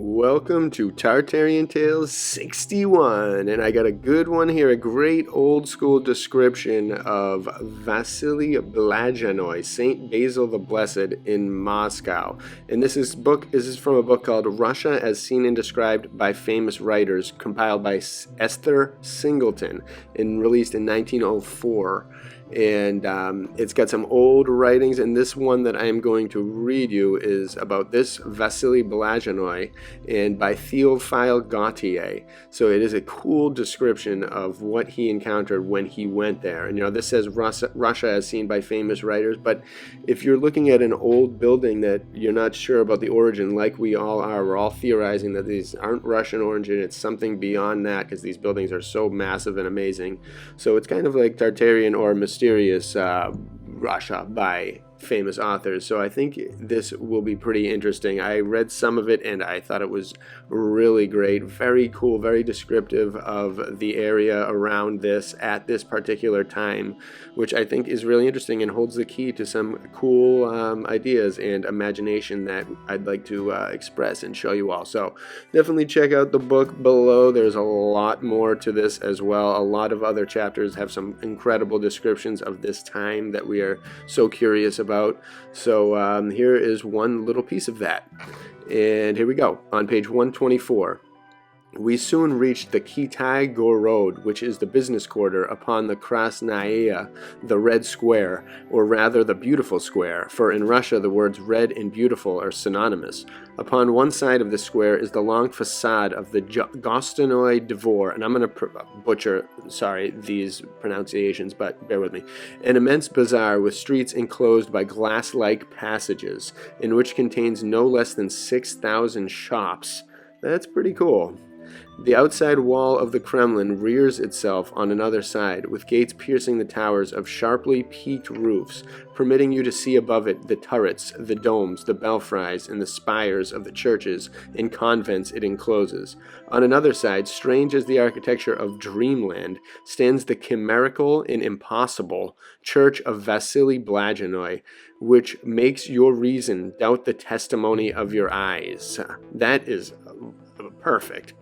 Welcome to Tartarian Tales 61, and I got a good one here, a great old school description of Vasily Blazhenoy, Saint Basil the Blessed in Moscow. And this is from a book called Russia as Seen and Described by Famous Writers, compiled by Esther Singleton and released in 1904. And it's got some old writings, and this one that I am going to read you is about this Vasily Blazhenoy and by Théophile Gautier. So it is a cool description of what he encountered when he went there. And this says Russia as seen by famous writers, but if you're looking at an old building that you're not sure about the origin, like we all are, we're all theorizing that these aren't Russian origin, it's something beyond that because these buildings are so massive and amazing. So it's kind of like Tartarian or mysterious Russia by famous authors. So I think this will be pretty interesting. I read some of it and I thought it was really great, very cool, very descriptive of the area around this at this particular time, which I think is really interesting and holds the key to some cool ideas and imagination that I'd like to express and show you all. So definitely check out the book below. There's a lot more to this as well. A lot of other chapters have some incredible descriptions of this time that we are so curious about. So here is one little piece of that. And here we go. On page 124. We soon reached the Kitai Gorod, which is the business quarter upon the Krasnaya, the Red Square, or rather the Beautiful Square, for in Russia the words red and beautiful are synonymous. Upon one side of the square is the long facade of the Gostonoy Dvor, and I'm going to butcher, these pronunciations, but bear with me, an immense bazaar with streets enclosed by glass-like passages, in which contains no less than 6,000 shops. That's pretty cool. The outside wall of the Kremlin rears itself on another side, with gates piercing the towers of sharply peaked roofs, permitting you to see above it the turrets, the domes, the belfries, and the spires of the churches and convents it encloses. On another side, strange as the architecture of DreamLand, stands the chimerical and impossible church of Vasily Blazhenoy, which makes your reason doubt the testimony of your eyes. That is perfect.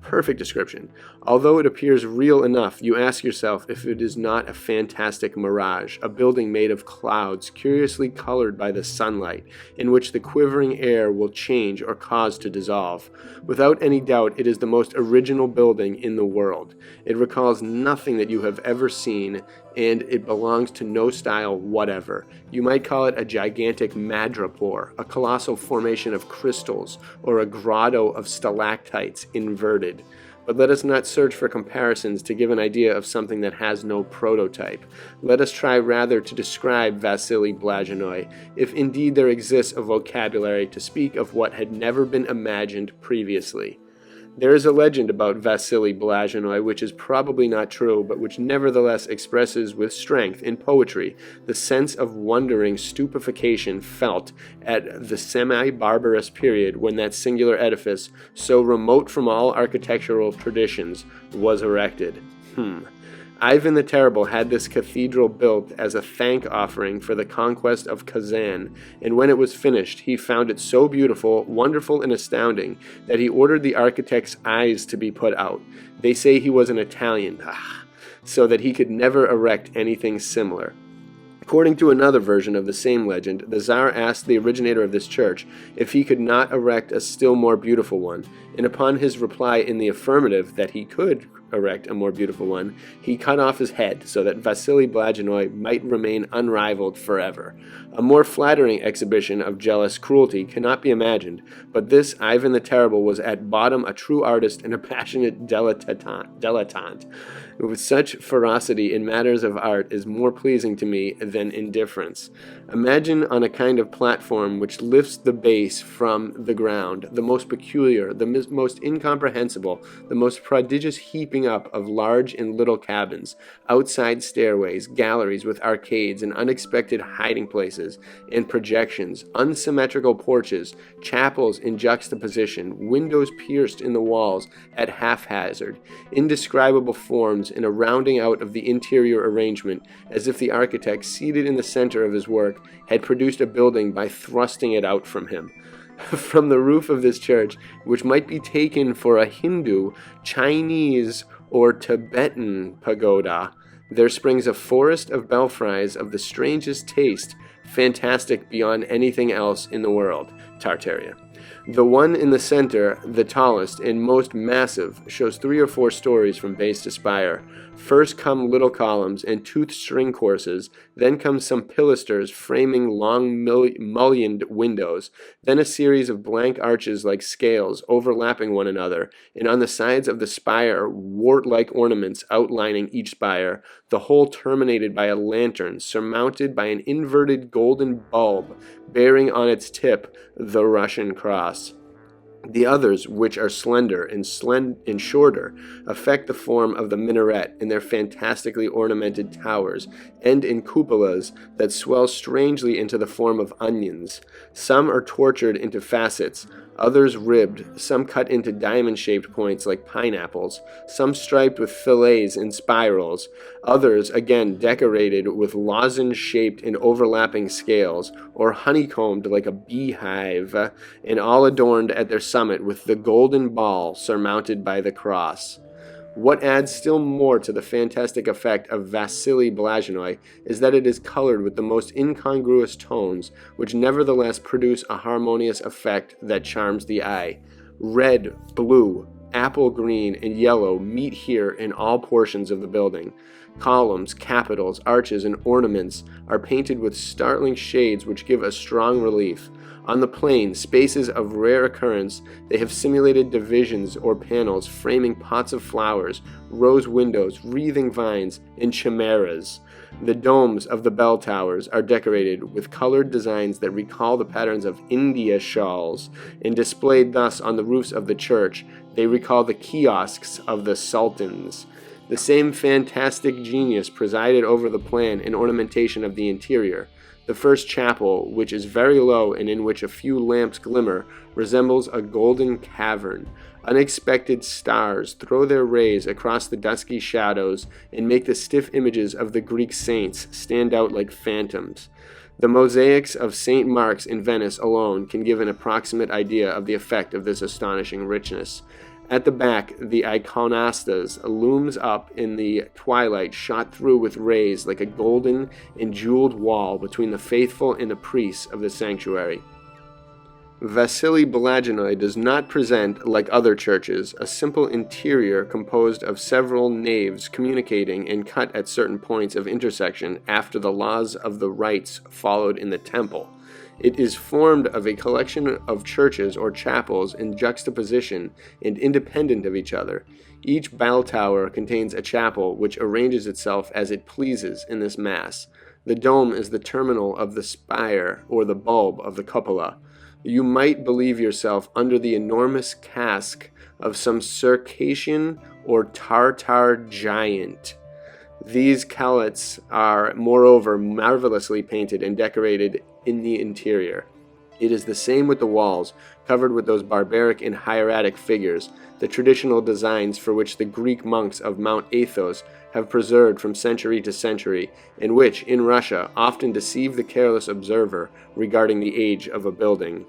Perfect description. Although it appears real enough, you ask yourself if it is not a fantastic mirage, a building made of clouds curiously colored by the sunlight, in which the quivering air will change or cause to dissolve. Without any doubt, it is the most original building in the world. It recalls nothing that you have ever seen, and it belongs to no style whatever. You might call it a gigantic madrepore, a colossal formation of crystals, or a grotto of stalactites inverted. But let us not search for comparisons to give an idea of something that has no prototype. Let us try rather to describe Vasily Blazhenoy, if indeed there exists a vocabulary to speak of what had never been imagined previously. There is a legend about Vasily Blazhenoy which is probably not true, but which nevertheless expresses with strength in poetry the sense of wondering stupefaction felt at the semi-barbarous period when that singular edifice, so remote from all architectural traditions, was erected. Ivan the Terrible had this cathedral built as a thank offering for the conquest of Kazan, and when it was finished, he found it so beautiful, wonderful, and astounding that he ordered the architect's eyes to be put out. They say he was an Italian, so that he could never erect anything similar. According to another version of the same legend, the Tsar asked the originator of this church if he could not erect a still more beautiful one, and upon his reply in the affirmative that he could erect a more beautiful one, he cut off his head so that Vasily Blazhenoy might remain unrivaled forever. A more flattering exhibition of jealous cruelty cannot be imagined, but this Ivan the Terrible was at bottom a true artist and a passionate dilettante. With such ferocity in matters of art is more pleasing to me than indifference. Imagine on a kind of platform which lifts the base from the ground, the most peculiar, the most incomprehensible, the most prodigious heaping up of large and little cabins, outside stairways, galleries with arcades and unexpected hiding places and projections, unsymmetrical porches, chapels in juxtaposition, windows pierced in the walls at haphazard, indescribable forms in a rounding out of the interior arrangement, as if the architect, seated in the center of his work, had produced a building by thrusting it out from him. From the roof of this church, which might be taken for a Hindu, Chinese, or Tibetan pagoda, there springs a forest of belfries of the strangest taste, fantastic beyond anything else in the world. Tartarian. The one in the center, the tallest and most massive, shows 3 or 4 stories from base to spire. First come little columns and toothed string courses, then come some pilasters framing long mullioned windows, then a series of blank arches like scales overlapping one another, and on the sides of the spire wart-like ornaments outlining each spire, the whole terminated by a lantern surmounted by an inverted golden bulb bearing on its tip the Russian cross. The others, which are slender and shorter, affect the form of the minaret in their fantastically ornamented towers, and in cupolas that swell strangely into the form of onions. Some are tortured into facets, others ribbed, some cut into diamond-shaped points like pineapples, some striped with fillets and spirals, others again decorated with lozenge-shaped and overlapping scales, or honeycombed like a beehive, and all adorned at their summit with the golden ball surmounted by the cross. What adds still more to the fantastic effect of Vasily Blazhenoi is that it is colored with the most incongruous tones, which nevertheless produce a harmonious effect that charms the eye. Red, blue, apple green, and yellow meet here in all portions of the building. Columns, capitals, arches, and ornaments are painted with startling shades which give a strong relief. On the plain, spaces of rare occurrence, they have simulated divisions or panels framing pots of flowers, rose windows, wreathing vines, and chimeras. The domes of the bell towers are decorated with colored designs that recall the patterns of India shawls, and displayed thus on the roofs of the church, they recall the kiosks of the sultans. The same fantastic genius presided over the plan and ornamentation of the interior. The first chapel, which is very low and in which a few lamps glimmer, resembles a golden cavern. Unexpected stars throw their rays across the dusky shadows and make the stiff images of the Greek saints stand out like phantoms. The mosaics of St. Mark's in Venice alone can give an approximate idea of the effect of this astonishing richness. At the back, the iconostase looms up in the twilight, shot through with rays like a golden and jeweled wall between the faithful and the priests of the sanctuary. Vasily Blazhenoi does not present, like other churches, a simple interior composed of several naves communicating and cut at certain points of intersection after the laws of the rites followed in the temple. It is formed of a collection of churches or chapels in juxtaposition and independent of each other. Each bell tower contains a chapel which arranges itself as it pleases in this mass. The dome is the terminal of the spire or the bulb of the cupola. You might believe yourself under the enormous casque of some Circassian or Tartar giant. These callets are, moreover, marvelously painted and decorated in the interior. It is the same with the walls, covered with those barbaric and hieratic figures, the traditional designs for which the Greek monks of Mount Athos have preserved from century to century, and which, in Russia, often deceive the careless observer regarding the age of a building.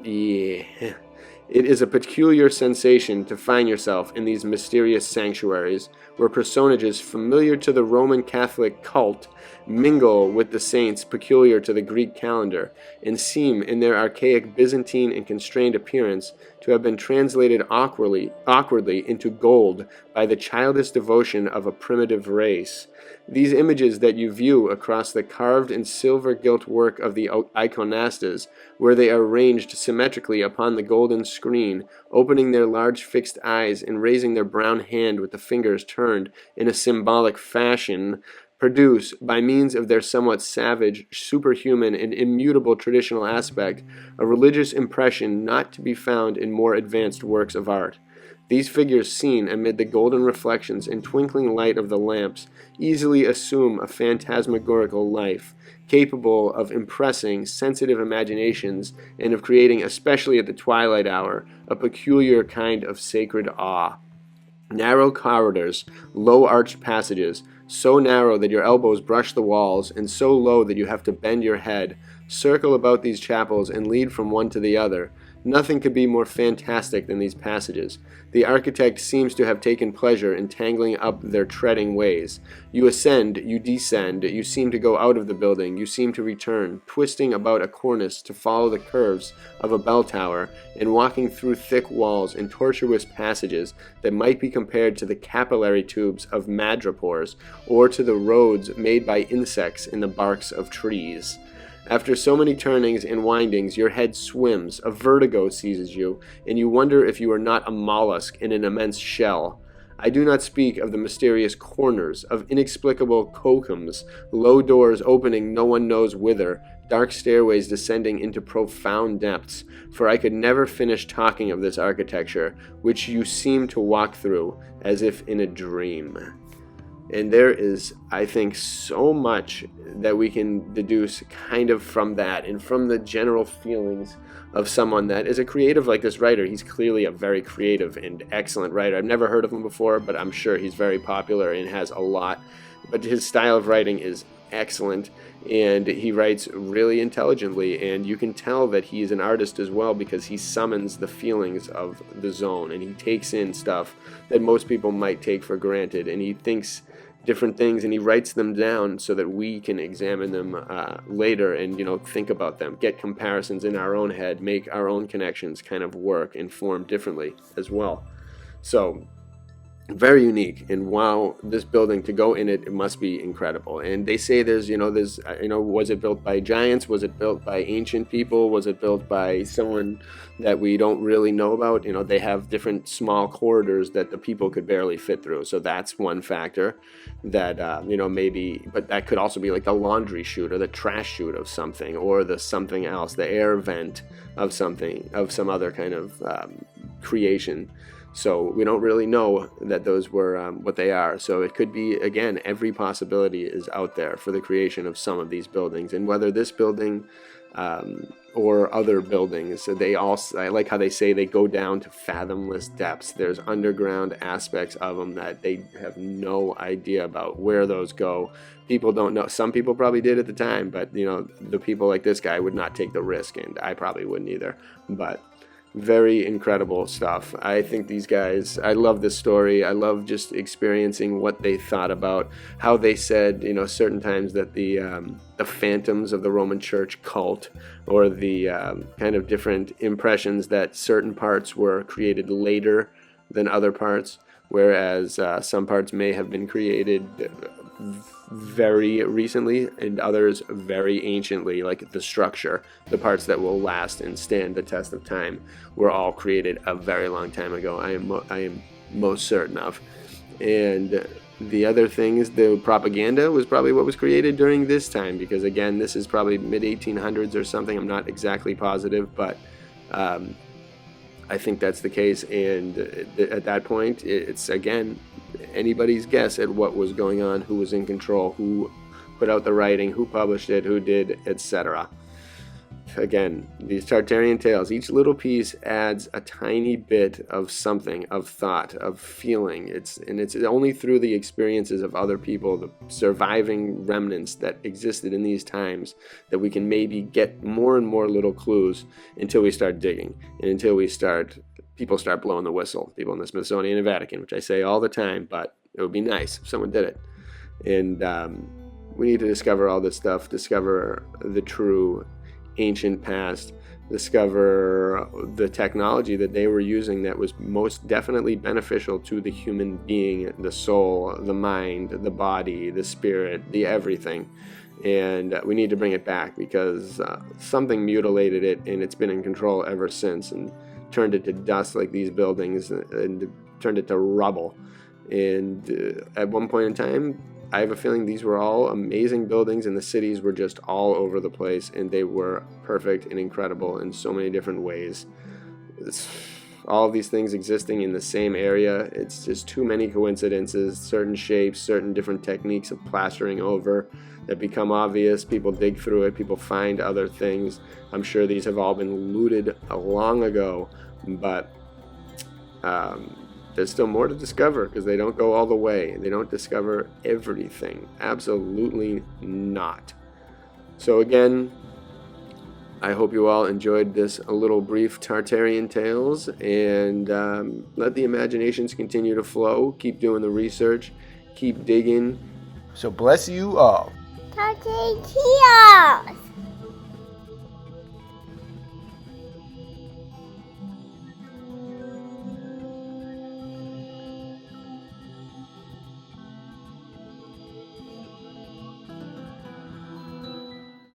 It is a peculiar sensation to find yourself in these mysterious sanctuaries, where personages familiar to the Roman Catholic cult mingle with the saints peculiar to the Greek calendar, and seem, in their archaic Byzantine and constrained appearance, to have been translated awkwardly into gold by the childish devotion of a primitive race. These images that you view across the carved and silver-gilt work of the iconastas, where they are arranged symmetrically upon the golden screen, opening their large fixed eyes and raising their brown hand with the fingers turned in a symbolic fashion, produce, by means of their somewhat savage, superhuman, and immutable traditional aspect, a religious impression not to be found in more advanced works of art. These figures seen amid the golden reflections and twinkling light of the lamps easily assume a phantasmagorical life, capable of impressing sensitive imaginations and of creating, especially at the twilight hour, a peculiar kind of sacred awe. Narrow corridors, low-arched passages, so narrow that your elbows brush the walls and so low that you have to bend your head, circle about these chapels and lead from one to the other. Nothing could be more fantastic than these passages. The architect seems to have taken pleasure in tangling up their treading ways. You ascend, you descend, you seem to go out of the building, you seem to return, twisting about a cornice to follow the curves of a bell tower, and walking through thick walls and tortuous passages that might be compared to the capillary tubes of madrepores, or to the roads made by insects in the barks of trees. After so many turnings and windings, your head swims, a vertigo seizes you, and you wonder if you are not a mollusk in an immense shell. I do not speak of the mysterious corners, of inexplicable cocums, low doors opening no one knows whither, dark stairways descending into profound depths, for I could never finish talking of this architecture, which you seem to walk through, as if in a dream. And there is, I think, so much that we can deduce kind of from that and from the general feelings of someone that is a creative like this writer. He's clearly a very creative and excellent writer. I've never heard of him before, but I'm sure he's very popular and has a lot. But his style of writing is excellent, and he writes really intelligently, and you can tell that he's an artist as well because he summons the feelings of the zone, and he takes in stuff that most people might take for granted, and he thinks different things and he writes them down so that we can examine them later and think about them, get comparisons in our own head, make our own connections kind of work and form differently as well. So very unique, and wow, this building, to go in it, it must be incredible. And they say there's was it built by giants, was it built by ancient people, was it built by someone that we don't really know about? They have different small corridors that the people could barely fit through, so that's one factor that maybe, but that could also be like the laundry chute or the trash chute of something, or the something else, the air vent of something, of some other kind of creation. So we don't really know that those were what they are. So it could be, again, every possibility is out there for the creation of some of these buildings. And whether this building or other buildings, I like how they say they go down to fathomless depths. There's underground aspects of them that they have no idea about where those go. People don't know. Some people probably did at the time, but the people like this guy would not take the risk, and I probably wouldn't either. But very incredible stuff. I think these guys, I love this story. I love just experiencing what they thought about, how they said, certain times that the phantoms of the Roman Church cult, or the kind of different impressions that certain parts were created later than other parts, whereas some parts may have been created very recently and others very anciently, like the structure, the parts that will last and stand the test of time, were all created a very long time ago. I am most certain of. And the other thing is the propaganda was probably what was created during this time, because again, this is probably mid-1800s or something. I'm not exactly positive, but I think that's the case. And at that point, it's again anybody's guess at what was going on, who was in control, who put out the writing, who published it, who did, etc. Again, these Tartarian tales, each little piece adds a tiny bit of something, of thought, of feeling. It's only through the experiences of other people, the surviving remnants that existed in these times, that we can maybe get more and more little clues until we start digging, and until people start blowing the whistle, people in the Smithsonian and Vatican, which I say all the time, but it would be nice if someone did it. And we need to discover all this stuff, discover the true ancient past, discover the technology that they were using that was most definitely beneficial to the human being, the soul, the mind, the body, the spirit, the everything. And we need to bring it back, because something mutilated it, and it's been in control ever since, and turned it to dust like these buildings, and turned it to rubble. And at one point in time, I have a feeling these were all amazing buildings, and the cities were just all over the place, and they were perfect and incredible in so many different ways. All of these things existing in the same area, it's just too many coincidences, certain shapes, certain different techniques of plastering over that become obvious. People dig through it, people find other things. I'm sure these have all been looted long ago, but there's still more to discover, because they don't go all the way. They don't discover everything. Absolutely not. So again, I hope you all enjoyed this little brief Tartarian tales, and let the imaginations continue to flow. Keep doing the research, keep digging. So bless you all. Tartarian.